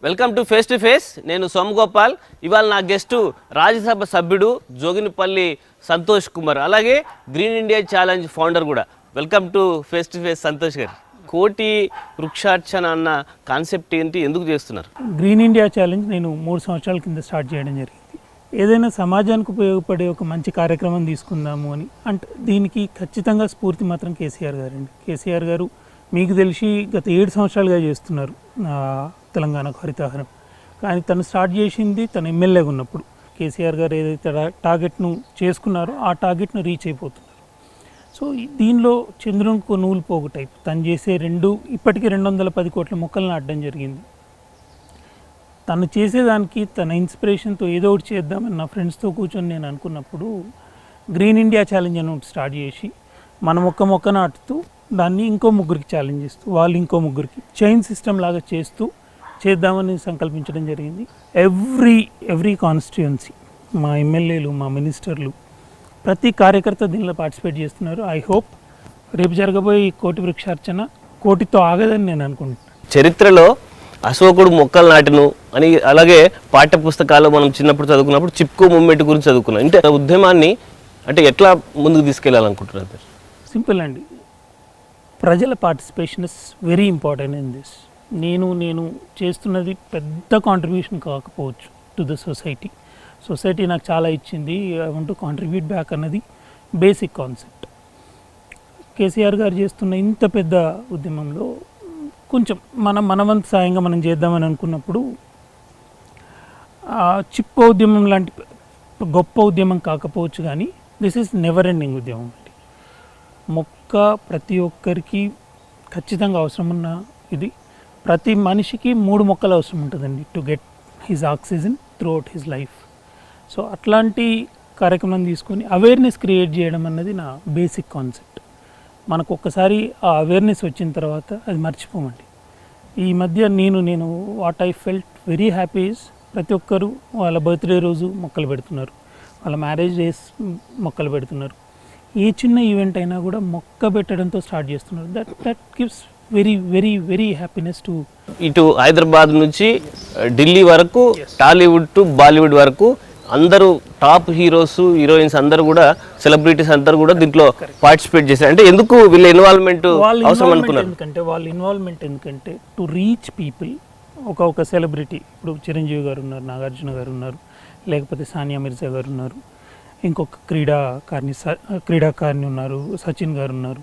Welcome to face నేను సోమగోపాల్. ఇవాళ నా గెస్టు రాజ్యసభ సభ్యుడు జోగినిపల్లి సంతోష్ కుమార్, అలాగే గ్రీన్ ఇండియా ఛాలెంజ్ ఫౌండర్ కూడా. వెల్కమ్ టు ఫేస్ సంతోష్ గారు. కోటి వృక్షార్చన అన్న కాన్సెప్ట్ ఏంటి, ఎందుకు చేస్తున్నారు? గ్రీన్ ఇండియా ఛాలెంజ్ నేను 3 సంవత్సరాల కింద స్టార్ట్ చేయడం జరిగింది. ఏదైనా సమాజానికి ఉపయోగపడే ఒక మంచి కార్యక్రమం తీసుకుందాము అని. అంటే దీనికి ఖచ్చితంగా స్ఫూర్తి మాత్రం కేసీఆర్ గారండి. కేసీఆర్ గారు మీకు తెలిసి గత 7 సంవత్సరాలుగా చేస్తున్నారు తెలంగాణకు హరితహారం. కానీ తను స్టార్ట్ చేసింది తను ఎమ్మెల్యేగా ఉన్నప్పుడు. కేసీఆర్ గారు ఏదైతే టార్గెట్ను చేసుకున్నారో ఆ టార్గెట్ను రీచ్ అయిపోతున్నారు. సో దీనిలో చంద్రునికి నూలు పోగు టైప్ తను చేసే ఇప్పటికీ 210 కోట్ల మొక్కలు నాటడం జరిగింది. తను చేసేదానికి తన ఇన్స్పిరేషన్తో ఏదో ఒకటి చేద్దామని నా ఫ్రెండ్స్తో కూర్చొని నేను అనుకున్నప్పుడు గ్రీన్ ఇండియా ఛాలెంజ్ అని ఒకటి స్టార్ట్ చేసి మనం ఒక్క మొక్క నాటుతూ దాన్ని ఇంకో ముగ్గురికి ఛాలెంజ్ చేస్తూ వాళ్ళు ఇంకో ముగ్గురికి చైన్ సిస్టమ్ లాగా చేద్దామని సంకల్పించడం జరిగింది. ఎవ్రీ కాన్స్టిట్యుయెన్సీ, మా ఎమ్మెల్యేలు, మా మినిస్టర్లు, ప్రతి కార్యకర్త దీనిలో పార్టిసిపేట్ చేస్తున్నారు. ఐ హోప్ రేపు జరగబోయే ఈ కోటి వృక్షార్చన కోటితో ఆగదని నేను అనుకుంటున్నాను. చరిత్రలో అశోకుడు మొక్కలు నాటను అని, అలాగే పాఠ్య పుస్తకాల్లో మనం చిన్నప్పుడు చదువుకున్నప్పుడు చిప్కో మూవ్మెంట్ గురించి చదువుకున్నాం. అంటే ఉద్యమాన్ని అంటే ఎట్లా ముందుకు తీసుకెళ్ళాలనుకుంటున్నారు? సింపుల్ అండి, ప్రజల participation is very important in this. నేను చేస్తున్నది పెద్ద కాంట్రిబ్యూషన్ కాకపోవచ్చు టు ద సొసైటీ నాకు చాలా ఇచ్చింది. I want to contribute back అన్నది బేసిక్ కాన్సెప్ట్. కేసీఆర్ గారు చేస్తున్న ఇంత పెద్ద ఉద్యమంలో కొంచెం మన వంతు సాయంగా మనం చేద్దామని అనుకున్నప్పుడు చిప్ప ఉద్యమం లాంటి గొప్ప ఉద్యమం కాకపోవచ్చు, కానీ దిస్ ఈజ్ నెవర్ ఎండింగ్ ఉద్యమం అండి. మొక్క ప్రతి ఒక్కరికి ఖచ్చితంగా అవసరం ఉన్న ఇది. ప్రతి మనిషికి 3 మొక్కలు అవసరం ఉంటుందండి to get his oxygen through out his life. So అట్లాంటి కార్యక్రమం తీసుకొని అవేర్నెస్ క్రియేట్ చేయడం అన్నది నా బేసిక్ కాన్సెప్ట్. మనకు ఒక్కసారి ఆ అవేర్నెస్ వచ్చిన తర్వాత అది మర్చిపోమండి. ఈ మధ్య నేను what I felt very happy is ప్రతి ఒక్కరు వాళ్ళ బర్త్డే రోజు మొక్కలు పెడుతున్నారు, వాళ్ళ మ్యారేజ్ డేస్ మొక్కలు పెడుతున్నారు. ఏ చిన్న ఈవెంట్ అయినా కూడా మొక్క పెట్టడంతో స్టార్ట్ చేస్తున్నారు. That gives very very very happiness to. ఇటు హైదరాబాద్ నుంచి ఢిల్లీ వరకు, టాలీవుడ్ టు బాలీవుడ్ వరకు అందరూ టాప్ హీరోయిన్స్ అందరూ కూడా, సెలబ్రిటీస్ అందరూ కూడా దీంట్లో పార్టిసిపేట్ చేశారు. అంటే ఎందుకు వీళ్ళ ఇన్వాల్వ్మెంట్ అవసరం అనుకున్నారు? ఎందుకంటే టు రీచ్ పీపుల్. ఒక సెలబ్రిటీ, ఇప్పుడు చిరంజీవి గారు ఉన్నారు, నాగార్జున గారు ఉన్నారు, లేకపోతే సానియా మిర్జా గారు ఉన్నారు, ఇంకొక క్రీడాకారిణి ఉన్నారు, సచిన్ గారు ఉన్నారు.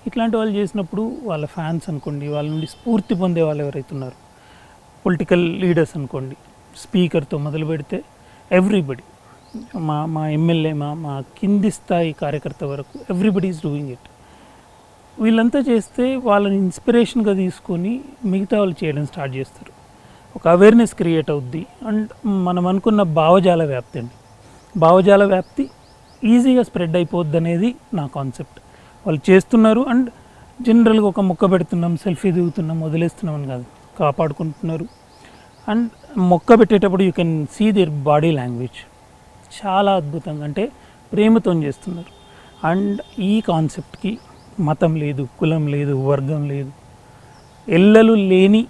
ఇట్లాంటి వాళ్ళు చేసినప్పుడు వాళ్ళ ఫ్యాన్స్ అనుకోండి, వాళ్ళ నుండి స్ఫూర్తి పొందే వాళ్ళు ఎవరైతే ఉన్నారు, పొలిటికల్ లీడర్స్ అనుకోండి, స్పీకర్తో మొదలు పెడితే ఎవ్రీబడి, మా ఎమ్మెల్యే, మా కింది స్థాయి కార్యకర్త వరకు ఎవ్రీబడి ఈజ్ డూయింగ్ ఇట్. వీళ్ళంతా చేస్తే వాళ్ళని ఇన్స్పిరేషన్గా తీసుకొని మిగతా వాళ్ళు చేయడం స్టార్ట్ చేస్తారు. ఒక అవేర్నెస్ క్రియేట్ అవుద్ది. అండ్ మనం అనుకున్న భావజాల వ్యాప్తి అండి, భావజాల వ్యాప్తి ఈజీగా స్ప్రెడ్ అయిపోద్ది అనేది నా కాన్సెప్ట్. వాళ్ళు చేస్తున్నారు అండ్ జనరల్గా ఒక మొక్క పెడుతున్నాం, సెల్ఫీ దిగుతున్నాం, వదిలేస్తున్నాం అని కాదు, కాపాడుకుంటున్నారు. అండ్ మొక్క పెట్టేటప్పుడు you can see their body language చాలా అద్భుతంగా, అంటే ప్రేమతో చేస్తున్నారు. అండ్ ఈ కాన్సెప్ట్కి మతం లేదు, కులం లేదు, వర్గం లేదు, ఎల్లలు లేని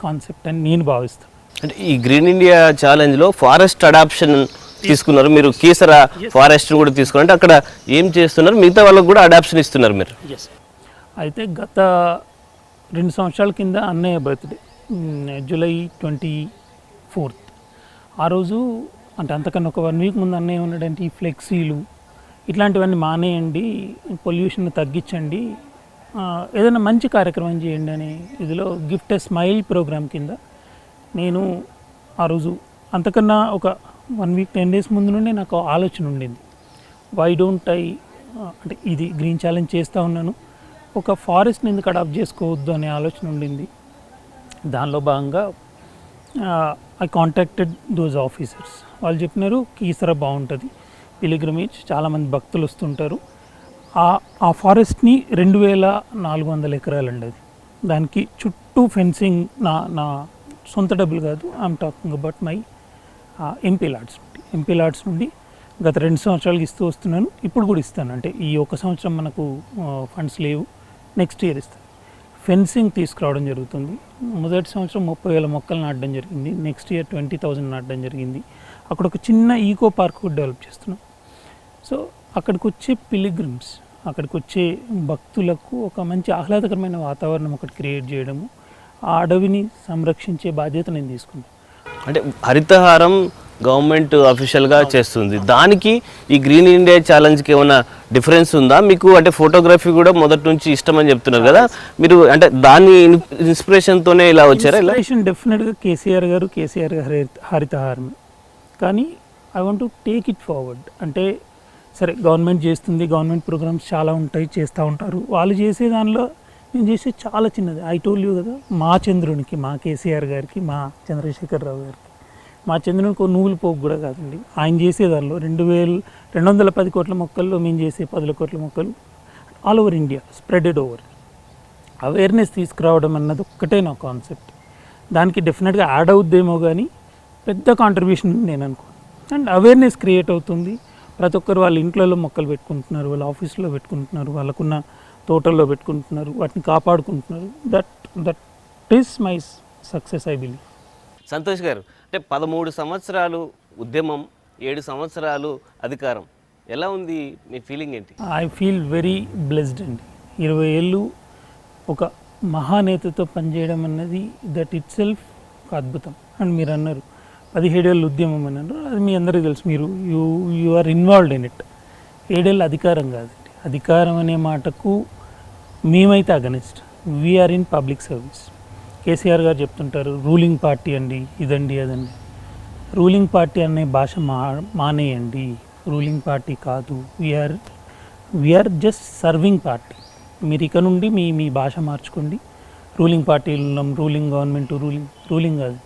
కాన్సెప్ట్ అని నేను భావిస్తాను. అంటే ఈ గ్రీన్ ఇండియా ఛాలెంజ్లో ఫారెస్ట్ అడాప్షన్ తీసుకున్నారు మీరు, కీసర ఫారెస్ట్ కూడా తీసుకున్నారు. అంటే అక్కడ ఏం చేస్తున్నారు? మిగతా వాళ్ళకు కూడా అడాప్షన్ ఇస్తున్నారు మీరు? అయితే గత 2 సంవత్సరాల కింద అన్నయ్య బర్త్డే జూలై 24. ఆ రోజు అంటే అంతకన్నా ఒక 1 వీక్ ముందు అన్నయ్య ఉన్నాడంటే ఈ ఫ్లెక్సీలు ఇట్లాంటివన్నీ మానేయండి, పొల్యూషన్ తగ్గించండి, ఏదైనా మంచి కార్యక్రమం చేయండి అనే ఇదిలో గిఫ్ట్ ఎ స్మైల్ ప్రోగ్రామ్ కింద నేను ఆ రోజు, అంతకన్నా ఒక 1 వీక్ 10 డేస్ ముందు నుండి నాకు ఆలోచన ఉండింది. వై డోంట్ ఐ, అంటే ఇది గ్రీన్ ఛాలెంజ్ చేస్తూ ఉన్నాను, ఒక ఫారెస్ట్ని ఎందుకు అడాప్ట్ చేసుకోవద్దు అనే ఆలోచన ఉండింది. దానిలో భాగంగా ఐ కాంటాక్టెడ్ దోస్ ఆఫీసర్స్. వాళ్ళు చెప్పినారు కీసర బాగుంటుంది, పిలిగ్రమేజ్, చాలామంది భక్తులు వస్తుంటారు. ఆ ఫారెస్ట్ని 2400 ఎకరాలు అండి అది. దానికి చుట్టూ ఫెన్సింగ్ నా సొంత డబ్బులు కాదు, I'm talking about my MP LADS నుండి గత 2 సంవత్సరాలకి ఇస్తూ వస్తున్నాను. ఇప్పుడు కూడా ఇస్తాను. అంటే ఈ 1 సంవత్సరం మనకు ఫండ్స్ లేవు, నెక్స్ట్ ఇయర్ ఇస్తాను. ఫెన్సింగ్ తీసుకురావడం జరుగుతుంది. మొదటి సంవత్సరం 30,000 మొక్కలు నాటడం జరిగింది. నెక్స్ట్ ఇయర్ 20,000 నాటడం జరిగింది. అక్కడ ఒక చిన్న ఈకో పార్క్ కూడా డెవలప్ చేస్తున్నాం. సో అక్కడికి వచ్చే పిలిగ్రిమ్స్, అక్కడికి వచ్చే భక్తులకు ఒక మంచి ఆహ్లాదకరమైన వాతావరణం ఒకటి క్రియేట్ చేయడము, ఆ అడవిని సంరక్షించే బాధ్యత నేను తీసుకున్నాను. అంటే హరితహారం గవర్నమెంట్ అఫీషియల్గా చేస్తుంది, దానికి ఈ గ్రీన్ ఇండియా ఛాలెంజ్కి ఏమైనా డిఫరెన్స్ ఉందా మీకు? అంటే ఫోటోగ్రఫీ కూడా మొదటి నుంచి ఇష్టం అని చెప్తున్నారు కదా మీరు, అంటే దాని ఇన్స్పిరేషన్తోనే ఇలా వచ్చారా? ఇలా ఇన్స్పిరేషన్ డెఫినెట్గా కేసీఆర్ గారు హరితహారం, కానీ I want to take it forward. అంటే సరే గవర్నమెంట్ చేస్తుంది, గవర్నమెంట్ ప్రోగ్రామ్స్ చాలా ఉంటాయి, చేస్తూ ఉంటారు. వాళ్ళు చేసే దానిలో నేను చేసే చాలా చిన్నది. ఐ టోల్ యూ కదా, మా చంద్రునికి, మా కేసీఆర్ గారికి, మా చంద్రశేఖరరావు గారికి, మా చంద్రునికి నువ్వులు పోగు కూడా కాదండి. ఆయన చేసే దానిలో 210 కోట్ల మొక్కల్లో మేము చేసే 10 కోట్ల మొక్కలు all over India spreaded over. Awareness తీసుకురావడం అన్నది ఒక్కటే నా కాన్సెప్ట్. దానికి డెఫినెట్గా యాడ్ అవుద్దేమో కానీ పెద్ద కాంట్రిబ్యూషన్ నేను అనుకోను. అండ్ అవేర్నెస్ క్రియేట్ అవుతుంది. ప్రతి ఒక్కరు వాళ్ళ ఇంట్లో మొక్కలు పెట్టుకుంటున్నారు, వాళ్ళ ఆఫీస్లో పెట్టుకుంటున్నారు, వాళ్ళకున్న తోటల్లో పెట్టుకుంటున్నారు, వాటిని కాపాడుకుంటున్నారు. That is my success I believe. Santosh గారు, అంటే 13 సంవత్సరాలు ఉద్యమం, 7 సంవత్సరాలు అధికారం, ఎలా ఉంది మీ ఫీలింగ్ ఏంటి? ఐ ఫీల్ వెరీ బ్లెస్డ్ అండి. 20 ఏళ్ళు ఒక మహానేతతో పనిచేయడం అన్నది దట్ ఇట్ సెల్ఫ్ ఒక అద్భుతం. అండ్ మీరు అన్నారు 17 ఏళ్ళు ఉద్యమం అని అన్నారు, అది మీ అందరికీ తెలుసు. మీరు you are involved in it. 7 ఏళ్ళు అధికారం కాదండి. అధికారం అనే మాటకు మేమైతే against. We're in public service. KCR గారు చెప్తుంటారు రూలింగ్ పార్టీ అండి, ఇదండి అదండి. రూలింగ్ పార్టీ అనే భాష మానేయండి. రూలింగ్ పార్టీ కాదు, వీఆర్ జస్ట్ సర్వింగ్ పార్టీ. మీరు ఇక నుండి మీ భాష మార్చుకోండి. రూలింగ్ పార్టీలు ఉన్నాం, రూలింగ్ గవర్నమెంట్, రూలింగ్ కాదు.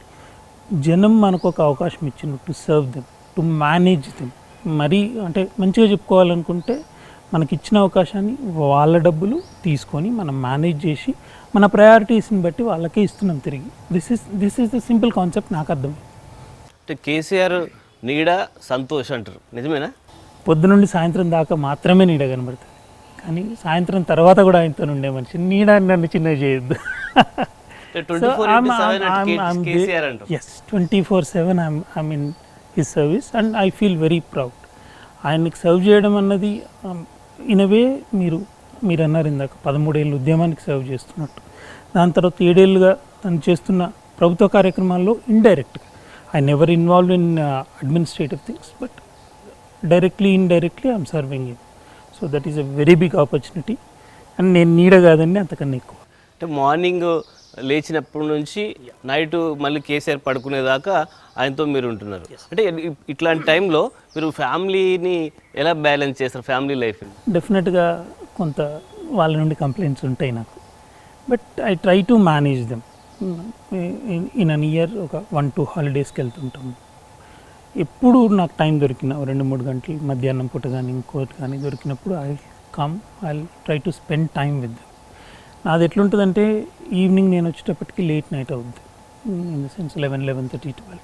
జనం మనకు ఒక అవకాశం ఇచ్చింది to serve them, to manage them. మరీ అంటే మంచిగా చెప్పుకోవాలనుకుంటే మనకి ఇచ్చిన అవకాశాన్ని వాళ్ళ డబ్బులు తీసుకొని మనం మేనేజ్ చేసి మన ప్రయారిటీస్ని బట్టి వాళ్ళకే ఇస్తున్నాం తిరిగి. This is the simple concept నాకు అర్థం. అంటే కేసీఆర్ నీడ సంతోష్ అంటారు, నిజమేనా? పొద్దునుండి సాయంత్రం దాకా మాత్రమే నీడ కనబడుతుంది, కానీ సాయంత్రం తర్వాత కూడా ఆయనతో ఉండే మనిషి. నీడ నన్ను చిన్న చేయొద్దు. 24/7 I'm in his service and I feel very proud. ఆయనకి సర్వ్ చేయడం అన్నది ఇన్ ఎ వే మీరు అన్నారు ఇందాక 13 ఏళ్ళు ఉద్యమానికి సర్వ్ చేస్తున్నట్టు. దాని తర్వాత 7 ఏళ్ళుగా తను చేస్తున్న ప్రభుత్వ కార్యక్రమాల్లో ఇండైరెక్ట్గా I never involve in administrative things, but directly indirectly I'm serving him. So that is a very big opportunity. And నేను నీడ కాదండి, అంతకన్నా ఎక్కువ. అంటే మార్నింగ్ లేచినప్పటి నుంచి నైట్ మళ్ళీ కేసీఆర్ పడుకునేదాకా ఆయనతో మీరు ఉంటున్నారు. అంటే ఇట్లాంటి టైంలో మీరు ఫ్యామిలీని ఎలా బ్యాలెన్స్ చేస్తారు, ఫ్యామిలీ లైఫ్? డెఫినెట్గా కొంత వాళ్ళ నుండి కంప్లైంట్స్ ఉంటాయి నాకు, but I try to manage them. In an year ఒక 1-2 హాలిడేస్కి వెళ్తుంటాము. ఎప్పుడు నాకు టైం దొరికిన 2-3 గంటలు మధ్యాహ్నం పూట కానీ ఇంకోటి కానీ దొరికినప్పుడు I try to spend time with them. నాది ఎట్లుంటుందంటే ఈవినింగ్ నేను వచ్చేటప్పటికి లేట్ నైట్ అవుద్ది, ఇన్ ద సెన్స్ 11:30, 12.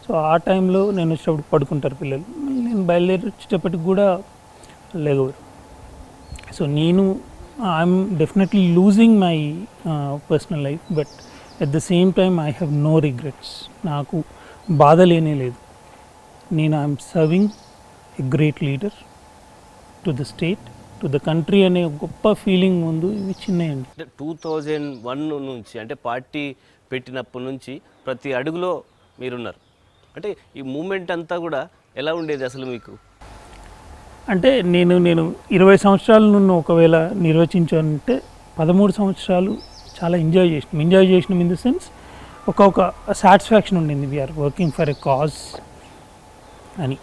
సో ఆ టైంలో నేను వచ్చేటప్పుడు పడుకుంటారు పిల్లలు, నేను బయలుదేరి వచ్చేటప్పటికి కూడా లేగవరు. సో నేను I'm definitely losing my personal life, but at the same time I have no regrets. నాకు బాధ లేనే లేదు. నేను I'm serving a great leader to the state, to the country అనే గొప్ప ఫీలింగ్ ముందు ఇవి చిన్నయండి. 2001 నుంచి అంటే పార్టీ పెట్టినప్పటి నుంచి ప్రతి అడుగులో మీరున్నారు. అంటే ఈ మూమెంట్ అంతా కూడా ఎలా ఉండేది అసలు మీకు? అంటే నేను 20 సంవత్సరాలు నన్ను ఒకవేళ నిర్వచించానంటే 13 సంవత్సరాలు చాలా ఎంజాయ్ చేసినాం ఇన్ ద సెన్స్ ఒక సాటిస్ఫాక్షన్ ఉండింది. We're working for a cause అని.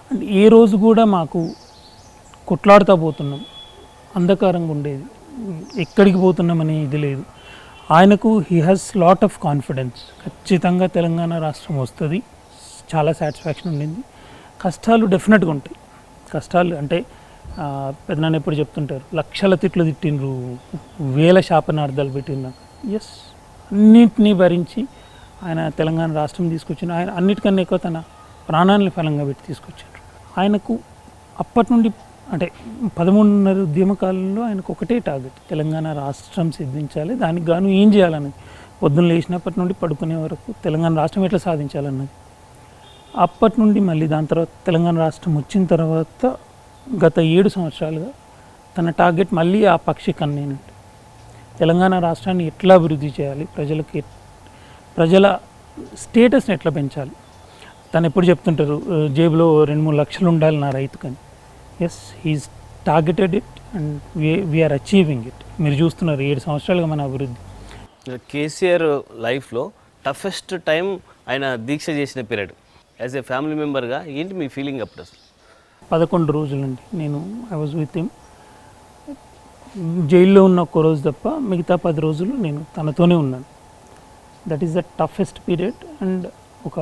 అండ్ ఏ రోజు కూడా మాకు కొట్లాడుతూ పోతున్నాం, అంధకారంగా ఉండేది, ఎక్కడికి పోతున్నామనే ఇది లేదు. ఆయనకు he has lot of confidence. ఖచ్చితంగా తెలంగాణ రాష్ట్రం వస్తుంది, చాలా సాటిస్ఫాక్షన్ ఉండింది. కష్టాలు డెఫినెట్గా ఉంటాయి. కష్టాలు అంటే పెద్దనాన్న ఎప్పుడు చెప్తుంటారు, లక్షల తిట్లు తిట్టిండ్రు, వేల శాపనార్థాలు పెట్టిండ్రు. ఎస్, అన్నింటినీ భరించి ఆయన తెలంగాణ రాష్ట్రం తీసుకొచ్చిన, ఆయన అన్నిటికన్నా ఎక్కువ తన ప్రాణాలని ఫలంగా పెట్టి తీసుకొచ్చారు. ఆయనకు అప్పటి నుండి అంటే 13.5 ఉద్యమ కాలంలో ఆయనకు ఒకటే టార్గెట్, తెలంగాణ రాష్ట్రం సిద్ధించాలి, దానికి గాను ఏం చేయాలన్నది. పొద్దున్న లేచినప్పటి నుండి పడుకునే వరకు తెలంగాణ రాష్ట్రం ఎట్లా సాధించాలన్నది. అప్పటి నుండి మళ్ళీ దాని తర్వాత తెలంగాణ రాష్ట్రం వచ్చిన తర్వాత గత 7 సంవత్సరాలుగా తన టార్గెట్ మళ్ళీ ఆ పక్షి కన్నేనండి. తెలంగాణ రాష్ట్రాన్ని ఎట్లా అభివృద్ధి చేయాలి, ప్రజల స్టేటస్ని ఎట్లా పెంచాలి. తను ఎప్పుడు చెప్తుంటారు, జేబులో 2-3 లక్షలు ఉండాలి నా రైతుకని. Yes, he's targeted it and we are achieving it. మీరు చూస్తున్నారు 7 సంవత్సరాలుగా మన అభివృద్ధి. కేసీఆర్ లైఫ్లో టఫెస్ట్ టైం ఆయన దీక్ష చేసిన పీరియడ్. యాజ్ ఏ ఫ్యామిలీ మెంబర్గా ఏంటి మీ ఫీలింగ్ అప్పుడు అసలు? 11 రోజులండి నేను ఐ వాజ్ విత్ హిమ్. జైల్లో ఉన్న ఒక్క రోజు తప్ప మిగతా 10 రోజులు నేను తనతోనే ఉన్నాను. That is the toughest period. And ఒక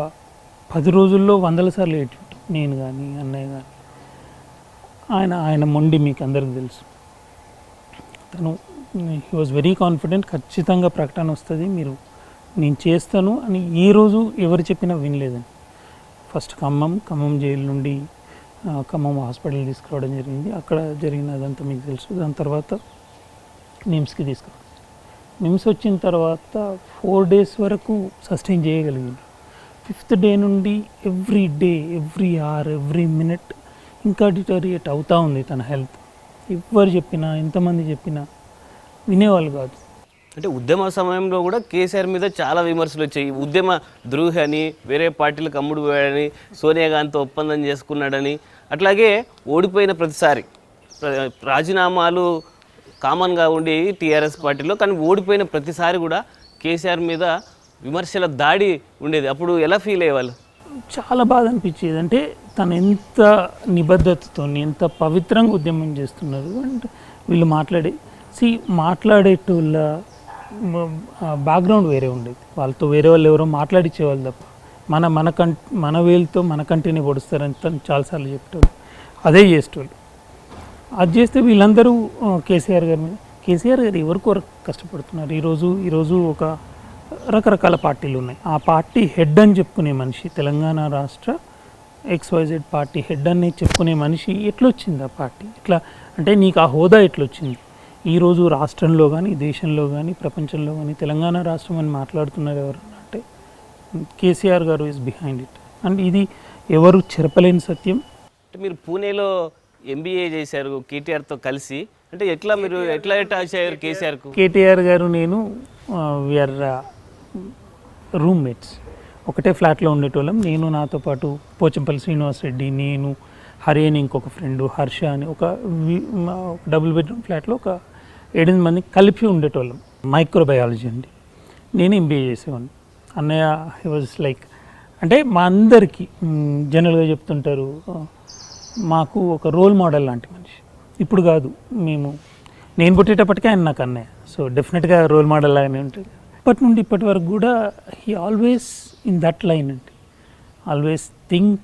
10 రోజుల్లో 100 సార్లు ఏడ్చుంటాం, నేను కానీ అన్నయ్య కానీ. ఆయన మొండి మీకు అందరికి తెలుసు. తను హీ వాజ్ వెరీ కాన్ఫిడెంట్, ఖచ్చితంగా ప్రకటన వస్తుంది, నేను చేస్తాను అని ఏ రోజు ఎవరు చెప్పినా వినలేదండి. ఫస్ట్ ఖమ్మం జైలు నుండి ఖమ్మం హాస్పిటల్ తీసుకురావడం జరిగింది. అక్కడ జరిగినదంతా మీకు తెలుసు. దాని తర్వాత నిమ్స్కి తీసుకురావడం. నిమ్స్ వచ్చిన తర్వాత 4 days వరకు సస్టైన్ చేయగలిగింది. 5th డే నుండి every day, every hour, every minute ఇంకా డిటోరియేట్ అవుతూ ఉంది తన హెల్త్. ఎవరు చెప్పినా, ఎంతమంది చెప్పినా వినేవాళ్ళు కాదు. అంటే ఉద్యమ సమయంలో కూడా కేసీఆర్ మీద చాలా విమర్శలు వచ్చాయి. ఉద్యమ ద్రోహి అని, వేరే పార్టీలకు అమ్ముడు పోయాడని, సోనియా గాంధీతో ఒప్పందం చేసుకున్నాడని. అట్లాగే ఓడిపోయిన ప్రతిసారి రాజీనామాలు కామన్గా ఉండేవి టీఆర్ఎస్ పార్టీలో, కానీ ఓడిపోయిన ప్రతిసారి కూడా కేసీఆర్ మీద విమర్శల దాడి ఉండేది. అప్పుడు ఎలా ఫీల్ అయ్యేవాళ్ళు? చాలా బాధ అనిపించేది. అంటే తను ఎంత నిబద్ధతతో, ఎంత పవిత్రంగా ఉద్యమం చేస్తున్నారు. అండ్ వీళ్ళు మాట్లాడేటోళ్ళ బ్యాక్గ్రౌండ్ వేరే ఉండేది. వాళ్ళతో వేరే వాళ్ళు ఎవరో మాట్లాడించేవాళ్ళు తప్ప మన వేలుతో మన కంటిని పొడుస్తారని తను చాలాసార్లు చెప్పేవాళ్ళు. అదే చేసేవాళ్ళు. అది చేస్తే వీళ్ళందరూ కేసీఆర్ గారు ఎవరి కొరకు కష్టపడుతున్నారు. ఈరోజు ఒక రకరకాల పార్టీలు ఉన్నాయి. ఆ పార్టీ హెడ్ అని చెప్పుకునే మనిషి, తెలంగాణ రాష్ట్ర XYZ పార్టీ హెడ్ అని చెప్పుకునే మనిషి ఎట్లొచ్చింది ఆ పార్టీ? ఎట్లా అంటే నీకు ఆ హోదా ఎట్లొచ్చింది? ఈరోజు రాష్ట్రంలో కానీ, దేశంలో కానీ, ప్రపంచంలో కానీ తెలంగాణ రాష్ట్రం అని మాట్లాడుతున్నారు ఎవరు అంటే కేసీఆర్ గారు ఈజ్ బిహైండ్ ఇట్. అండ్ ఇది ఎవరు చెరపలేని సత్యం. అంటే మీరు పూణేలో MBA చేశారు కేటీఆర్తో కలిసి. అంటే మీరు ఎట్లా అటాచ్ అయ్యారు కేసీఆర్కు? కేటీఆర్ గారు నేను వీఆర్ రూమ్మేట్స్. ఒకటే ఫ్లాట్లో ఉండేటోళ్ళం. నేను, నాతో పాటు పోచంపల్లి శ్రీనివాస్ రెడ్డి, నేను, హరి అని ఇంకొక ఫ్రెండు, హర్ష అని ఒక డబుల్ బెడ్రూమ్ ఫ్లాట్లో ఒక 8 మంది కలిపి ఉండేటోళ్ళం. మైక్రోబయాలజీ అండి. నేను MBA చేసేవాడిని. అన్నయ్య హీ వాజ్ లైక్, అంటే మా అందరికీ జనరల్గా చెప్తుంటారు, మాకు ఒక రోల్ మోడల్ లాంటి మనిషి. ఇప్పుడు కాదు, నేను పుట్టేటప్పటికే ఆయన నాకు అన్నయ్య. సో డెఫినెట్గా రోల్ మోడల్ లాగానే ఉంటుంది. ఇప్పటి నుండి ఇప్పటి వరకు కూడా he always in that line అండి. ఆల్వేస్ థింక్,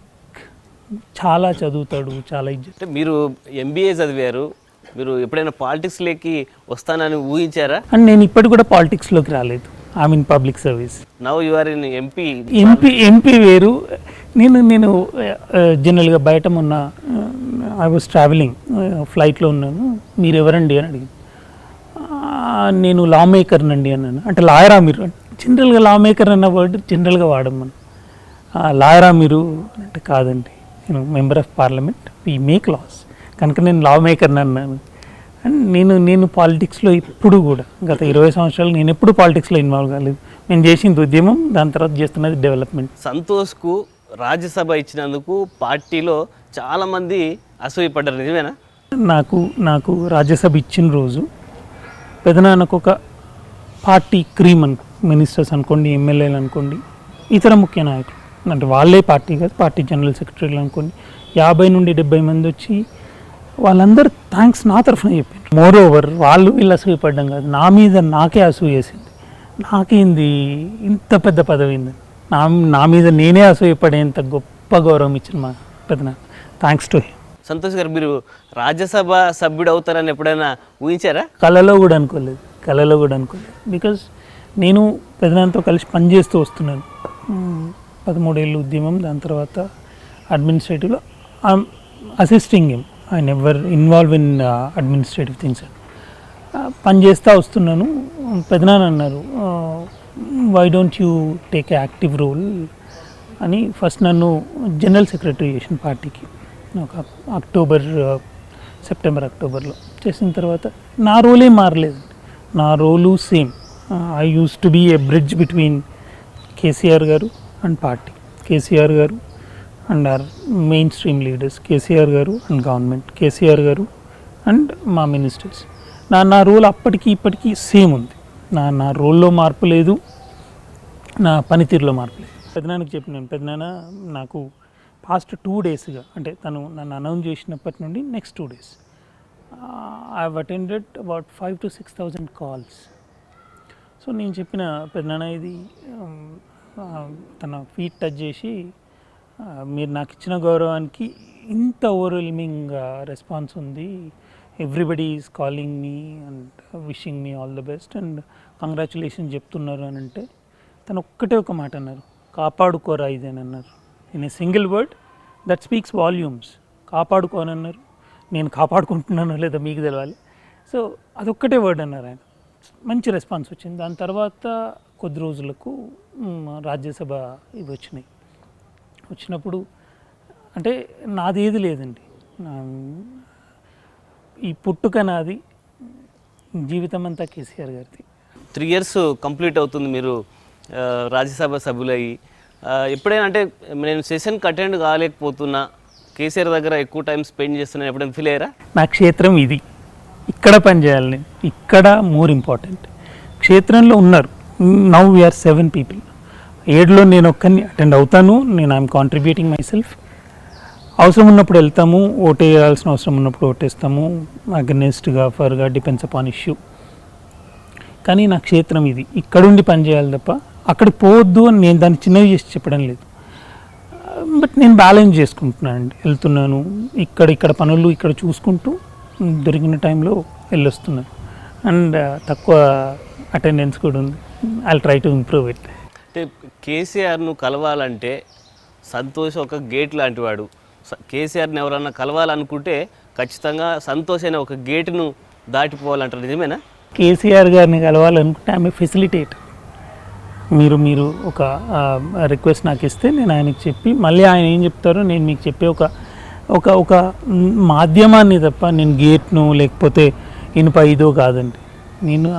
చాలా చదువుతాడు, చాలా అంటే మీరు MBA చదివారు, మీరు ఎప్పుడైనా పాలిటిక్స్లోకి వస్తానని ఊహించారా? అండ్ నేను ఇప్పటి కూడా పాలిటిక్స్లోకి రాలేదు. I mean public service. Now you are in MP వేరు. నేను జనరల్గా బయట మొన్న ఐ వాజ్ ట్రావెలింగ్, ఫ్లైట్లో ఉన్నాను. మీరు ఎవరండి అని అడిగింది. నేను లా మేకర్నండి అన్నాను. అంటే లాయరా మీరు? జనరల్గా లా మేకర్ అన్న వర్డ్ జనరల్గా వాడము మనం. లాయరా మీరు అంటే కాదండి, నేను member of parliament, we make laws, కనుక నేను లా మేకర్ని అన్నాను. అండ్ నేను పాలిటిక్స్లో ఇప్పుడు కూడా గత 20 సంవత్సరాలు నేను ఎప్పుడు పాలిటిక్స్లో ఇన్వాల్వ్ కాలేదు. నేను చేసింది ఉద్యమం, దాని తర్వాత చేస్తున్నది డెవలప్మెంట్. సంతోష్కు రాజ్యసభ ఇచ్చినందుకు పార్టీలో చాలామంది అసూయపడ్డారు, నిజమేనా? నాకు రాజ్యసభ ఇచ్చిన రోజు పెదనాన్నకు ఒక పార్టీ క్రీమ్ మినిస్టర్స్ అనుకోండి, ఎమ్మెల్యేలు అనుకోండి, ఇతర ముఖ్య నాయకులు, అంటే వాళ్ళే పార్టీ కాదు, పార్టీ జనరల్ సెక్రటరీలు అనుకోండి, 50 నుండి 70 మంది వచ్చి వాళ్ళందరూ థ్యాంక్స్ నా తరఫున చెప్పారు. మోర్ ఓవర్ వాళ్ళు వీళ్ళు అసూయపడ్డం కాదు, నా మీద నాకే అసూయేసింది. నాకేంది ఇంత పెద్ద పదవి ఏంది, నా మీద నేనే అసూయపడేంత గొప్ప గౌరవం ఇచ్చిన మా పెదనాన్న. Thanks to him. సంతోష్ గారు, మీరు రాజ్యసభ సభ్యుడు అవుతారని ఎప్పుడైనా ఊహించారా? కళలో కూడా అనుకోలేదు. బికాజ్ నేను పెదనాన్నతో కలిసి పనిచేస్తూ వస్తున్నాను. 13 ఏళ్ళు ఉద్యమం, దాని తర్వాత అడ్మినిస్ట్రేటివ్లో assisting him. I never involve in administrative things అండి. పని చేస్తూ వస్తున్నాను, పెదనాన్న అన్నారు, why don't you take active role అని ఫస్ట్ నన్ను జనరల్ సెక్రటరీ చేసిన పార్టీకి ఒక సెప్టెంబర్ అక్టోబర్లో చేసిన తర్వాత నా రోలే మారలేదు, నా role same. I use to be a bridge between KCR గారు అండ్ పార్టీ, కేసీఆర్ గారు and our main stream leaders, KCR గారు అండ్ గవర్నమెంట్, కేసీఆర్ గారు అండ్ మా మినిస్టర్స్. నా రోల్ అప్పటికి ఇప్పటికీ సేమ్ ఉంది. నా రోల్లో మార్పు లేదు, నా పనితీరులో మార్పు లేదు. పెద్దనాన్నకి చెప్పినాను, పెద్దనాన్న నాకు పాస్ట్ 2 డేస్గా అంటే తను నన్ను అనౌన్స్ చేసినప్పటి నుండి next 2 days I have attended about 5,000 to 6,000 calls. So నేను చెప్పిన పెద్దనాన్న ఇది తన ఫీట్ టచ్ చేసి మీరు నాకు ఇచ్చిన గౌరవానికి ఇంత ఓవర్వెల్మింగ్ రెస్పాన్స్ ఉంది, everybody is calling me and wishing me all the best and congratulation చెప్తున్నారు అని అంటే తను ఒక్కటే ఒక మాట అన్నారు, కాపాడుకోరా ఇది అని అన్నారు. In a single word that speaks volumes. కాపాడుకోనన్నారు, నేను కాపాడుకుంటున్నానో లేదా మీకు తెలవాలి. సో అదొక్కటే వర్డ్ అన్నారు ఆయన. మంచి రెస్పాన్స్ వచ్చింది. దాని తర్వాత కొద్ది రోజులకు రాజ్యసభ ఇవి వచ్చినప్పుడు అంటే నాది ఏది లేదండి, ఈ పుట్టుక నాది, జీవితం అంతా కేసీఆర్ గారిది. 3 years కంప్లీట్ అవుతుంది మీరు రాజ్యసభ సభ్యులయ్యి. ఎప్పుడైనా అంటే నేను సెషన్కి అటెండ్ కాలేకపోతున్నా, కేసీఆర్ దగ్గర ఎక్కువ టైం స్పెండ్ చేస్తున్నాను ఎప్పుడైనా ఫీల్ అయ్యారా? నా క్షేత్రం ఇది, ఇక్కడ పనిచేయాలి నేను, ఇక్కడ మోర్ ఇంపార్టెంట్. క్షేత్రంలో ఉన్నారు, నౌ వీఆర్ 7 people. 7లో నేను ఒక్కరిని అటెండ్ అవుతాను, నేను ఐఎమ్ కాంట్రిబ్యూటింగ్ మై సెల్ఫ్. అవసరం ఉన్నప్పుడు వెళ్తాము, ఓటేయాల్సిన అవసరం ఉన్నప్పుడు ఓటేస్తాము, అగెనిస్ట్గా ఫర్గా డిపెండ్స్ అపాన్ ఇష్యూ. కానీ నా క్షేత్రం ఇది, ఇక్కడుండి పనిచేయాలి తప్ప అక్కడికి పోవద్దు అని నేను దాన్ని చిన్నవి చేసి చెప్పడం లేదు. బట్ నేను బ్యాలెన్స్ చేసుకుంటున్నాను అండి, వెళ్తున్నాను, ఇక్కడ పనులు ఇక్కడ చూసుకుంటూ దొరికిన టైంలో వెళ్ళొస్తున్నాను. అండ్ తక్కువ అటెండెన్స్ కూడా ఉంది. I try to improve it. అంటే కేసీఆర్ను కలవాలంటే సంతోష్ ఒక గేట్ లాంటి వాడు. కేసీఆర్ని ఎవరన్నా కలవాలనుకుంటే ఖచ్చితంగా సంతోష్ అనే ఒక గేటును దాటిపోవాలంటారు, నిజమేనా? కేసీఆర్ గారిని కలవాలనుకుంటే ఆమె ఫెసిలిటేటర్. మీరు ఒక రిక్వెస్ట్ నాకు ఇస్తే నేను ఆయనకి చెప్పి మళ్ళీ ఆయన ఏం చెప్తారో నేను మీకు చెప్పే ఒక మాధ్యమాన్ని తప్ప నేను గేట్ను లేకపోతే ఇనుప ఇదో కాదండి. నేను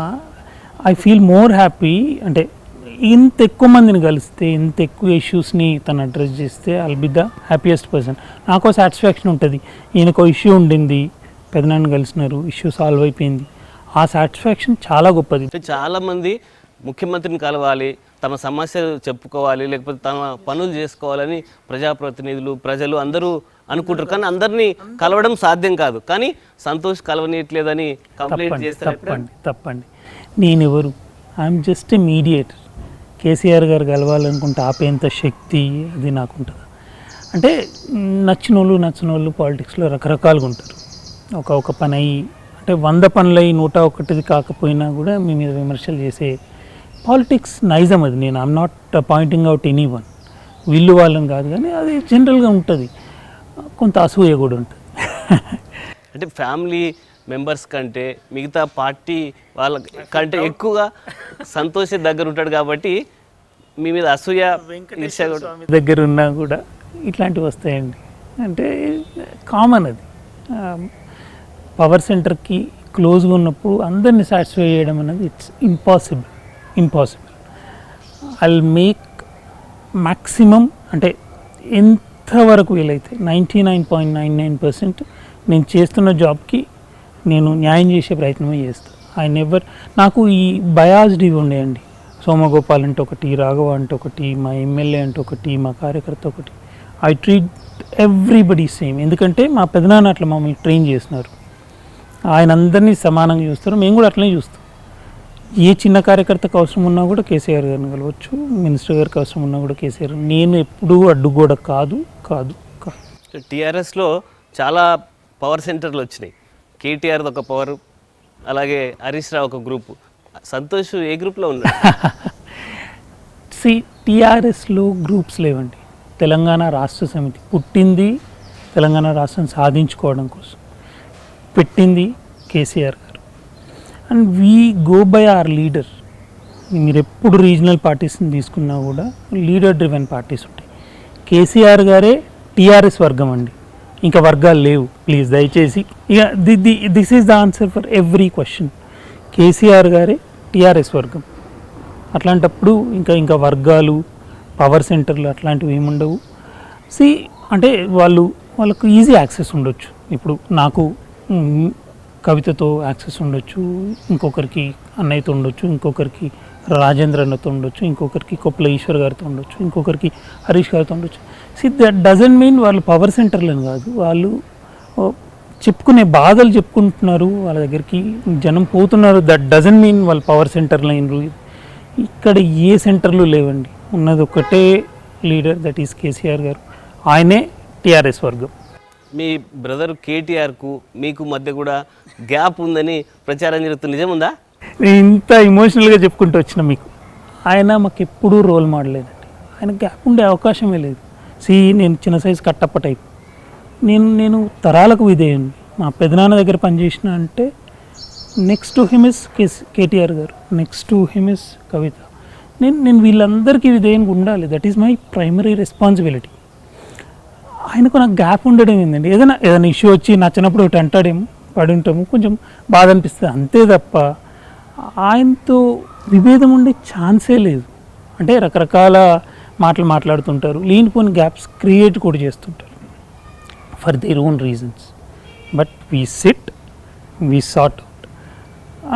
ఐ ఫీల్ మోర్ హ్యాపీ. అంటే ఇంత ఎక్కువ మందిని కలిస్తే, ఇంత ఎక్కువ ఇష్యూస్ని తను అడ్రస్ చేస్తే I'll be the happiest person. నాకు సాటిస్ఫాక్షన్ ఉంటుంది. ఈయనకు ఇష్యూ ఉండింది, పెదనాన్న కలిసినారు, ఇష్యూ సాల్వ్ అయిపోయింది, ఆ సాటిస్ఫాక్షన్ చాలా గొప్పది. చాలామంది ముఖ్యమంత్రిని కలవాలి, తమ సమస్యలు చెప్పుకోవాలి, లేకపోతే తమ పనులు చేసుకోవాలని ప్రజాప్రతినిధులు ప్రజలు అందరూ అనుకుంటారు. కానీ అందరినీ కలవడం సాధ్యం కాదు. కానీ సంతోష్ కలవనీయట్లేదని కంప్లైంట్ చేస్తారు. తప్పండి. నేనెవరు? I'm just a mediator. KCR గారు కలవాలనుకుంటే ఆపేంత శక్తి అది నాకు ఉంటుంది. అంటే నచ్చిన వాళ్ళు పాలిటిక్స్లో రకరకాలుగా ఉంటారు. ఒక పని అయ్యి అంటే 100 పనులు అయ్యి 101 కాకపోయినా కూడా మీ మీద విమర్శలు చేసే పాలిటిక్స్ నైజం అది. నేను I'm not pointing out any one, వీళ్ళు వాళ్ళని కాదు, కానీ అది జనరల్గా ఉంటుంది. కొంత అసూయ కూడా ఉంటుంది. అంటే ఫ్యామిలీ మెంబర్స్ కంటే మిగతా పార్టీ వాళ్ళ కంటే ఎక్కువగా సంతోష్ దగ్గర ఉంటాడు కాబట్టి మీ మీద అసూయ దగ్గర ఉన్నా కూడా ఇట్లాంటివి వస్తాయండి. అంటే కామన్ అది. పవర్ సెంటర్కి క్లోజ్గా ఉన్నప్పుడు అందరినీ సాటిస్ఫై చేయడం అనేది it's impossible. I will make maximum, అంటే ఎంతవరకు వీలైతే 99.99% నేను చేస్తున్న జాబ్కి నేను న్యాయం చేసే ప్రయత్నమే చేస్తాను. నాకు ఈ బయాస్డ్ ఇవి ఉండేయండి. సోమగోపాల్ అంటే ఒకటి, రాఘవ అంటే ఒకటి, మా ఎమ్మెల్యే అంటే ఒకటి, మా కార్యకర్త ఒకటి. I treat everybody same. ఎందుకంటే మా పెదనాన్న అట్లా మమ్మల్ని ట్రైన్ చేసినారు. ఆయన అందరినీ సమానంగా చూస్తారు, మేము కూడా అట్లనే చూస్తాం. ఏ చిన్న కార్యకర్తకు అవసరం ఉన్నా కూడా కేసీఆర్ గారిని కలవచ్చు, మినిస్టర్ గారికి అవసరం ఉన్నా కూడా కేసీఆర్. నేను ఎప్పుడూ అడ్డుగోడ కాదు. టీఆర్ఎస్లో చాలా పవర్ సెంటర్లు వచ్చినాయి. కేటీఆర్ది ఒక పవర్, అలాగే హరీష్ రావు ఒక గ్రూపు. సంతోష్ ఏ గ్రూప్లో ఉన్నాడు? టీఆర్ఎస్లో గ్రూప్స్ లేవండి. తెలంగాణ రాష్ట్ర సమితి పుట్టింది తెలంగాణ రాష్ట్రం సాధించుకోవడం కోసం పెట్టింది కేసీఆర్ గారు. And we go by our leader. మీరు ఎప్పుడు రీజనల్ పార్టీస్ని తీసుకున్నా కూడా లీడర్ డ్రివెన్ పార్టీస్ ఉంటాయి. కేసీఆర్ గారే టీఆర్ఎస్ వర్గం అండి, ఇంకా వర్గాలు లేవు. ప్లీజ్ దయచేసి ఇక this is the answer for every question. KCR గారే టీఆర్ఎస్ వర్గం. అట్లాంటప్పుడు ఇంకా వర్గాలు, పవర్ సెంటర్లు అట్లాంటివి ఏముండవు. అంటే వాళ్ళకు ఈజీ యాక్సెస్ ఉండొచ్చు. ఇప్పుడు నాకు కవితతో యాక్సెస్ ఉండొచ్చు, ఇంకొకరికి అన్నయ్యతో ఉండొచ్చు, ఇంకొకరికి రాజేంద్ర అన్నతో ఉండొచ్చు, ఇంకొకరికి కొప్పుల ఈశ్వర్ గారితో ఉండొచ్చు, ఇంకొకరికి హరీష్ గారితో ఉండొచ్చు. దట్ డజంట్ మీన్ వాళ్ళు పవర్ సెంటర్లను కాదు. వాళ్ళు చెప్పుకునే బాధలు చెప్పుకుంటున్నారు, వాళ్ళ దగ్గరికి జనం పోతున్నారు. దట్ డజంట్ మీన్ వాళ్ళు పవర్ సెంటర్లు అయినరు. ఇక్కడ ఏ సెంటర్లు లేవండి. ఉన్నది ఒకటే లీడర్, దట్ ఈస్ కేసీఆర్ గారు. ఆయనే టీఆర్ఎస్ వర్గం. మీ బ్రదర్ కేటీఆర్కు మీకు మధ్య కూడా గ్యాప్ ఉందని ప్రచారం జరుగుతుంది, నిజముందా? నేను ఇంత ఎమోషనల్గా చెప్పుకుంటూ వచ్చిన మీకు, ఆయన మాకు ఎప్పుడూ రోల్ మోడల్ లేదండి. ఆయన గ్యాప్ ఉండే అవకాశమే లేదు. నేను చిన్న సైజు కట్టప్ప టైప్. నేను తరాలకు విధేయుని. మా పెదనాన్న దగ్గర పనిచేసిన అంటే next to him is KTR గారు, నెక్స్ట్ టు హిమ్ ఇస్ కవిత. నేను వీళ్ళందరికీ విధేయంగా ఉండాలి. That is my primary responsibility. ఆయనకు నాకు గ్యాప్ ఉండడం ఏంటండి, ఏదైనా ఇష్యూ వచ్చి నచ్చినప్పుడు ఒకటి అంటాడేమో, పడి ఉంటాము, కొంచెం బాధ అనిపిస్తుంది అంతే తప్ప ఆయనతో విభేదం ఉండే ఛాన్సే లేదు. అంటే రకరకాల మాటలు మాట్లాడుతుంటారు, లేనిపోని గ్యాప్స్ క్రియేట్ కూడా చేస్తుంటారు for their own reasons. But we SIT, we sort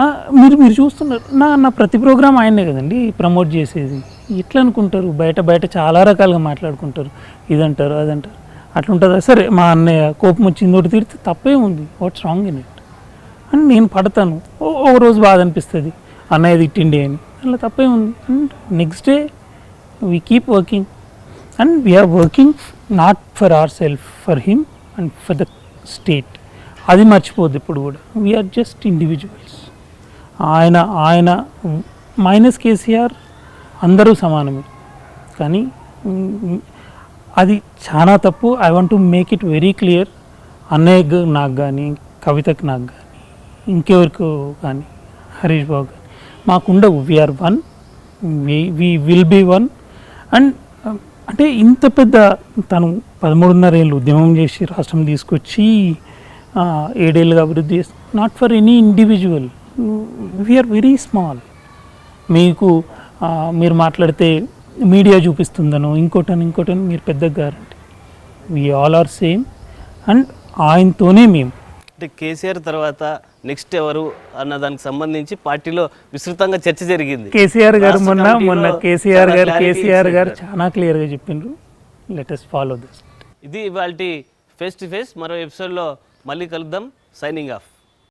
out. మీరు చూస్తున్నారు, నా ప్రతి ప్రోగ్రామ్ ఆయనే కదండి ప్రమోట్ చేసేది. ఎట్లా అనుకుంటారు, బయట చాలా రకాలుగా మాట్లాడుకుంటారు, ఇదంటారు అదంటారు. అట్లుంటుందా? సరే, మా అన్నయ్య కోపం వచ్చింది ఒకటి తిడితే తప్పే ఉంది, వాట్స్ రాంగ్ ఇన్ ఇట్ అని నేను పడతాను. ఒక రోజు బాధ అనిపిస్తుంది, అన్నయ్య తిట్టిండి అని, అలా తప్పే ఉంది. And next day we keep working and we are working not for our self, for him and for the state. అది మర్చిపోద్దు ఇప్పుడు కూడా. We are just individuals. ఆయన మైనస్ కేసీఆర్ అందరూ సమానమే, కానీ అది చాలా తప్పు. I want to make it very clear. అన్నయ్య నాకు కానీ, కవితకు నాకు కానీ, ఇంకెవరికి కానీ, హరీష్ బాబు కానీ మాకుండవు. We are one, we will be one. And అంటే ఇంత పెద్ద తను 13.5 ఏళ్ళు ఉద్యమం చేసి రాష్ట్రం తీసుకొచ్చి 7 ఏళ్ళుగా అభివృద్ధి చేసి, not for any individual. We are very small. మీరు మాట్లాడితే మీడియా చూపిస్తుందనో ఇంకోటని మీరు పెద్దగా గారంటే we all are same. And ఆయనతోనే మేము. అంటే కేసీఆర్ తర్వాత నెక్స్ట్ ఎవరు అన్న దానికి సంబంధించి పార్టీలో విస్తృతంగా చర్చ జరిగింది. కేసీఆర్ గారు మొన్న కేసీఆర్ గారు చాలా క్లియర్గా చెప్పిండ్రు, లెట్ us ఫాలో దిస్. ఇది ఇవాల్టి ఫేస్ టు ఫేస్. మరో ఎపిసోడ్లో మళ్ళీ కలుద్దాం. Signing off.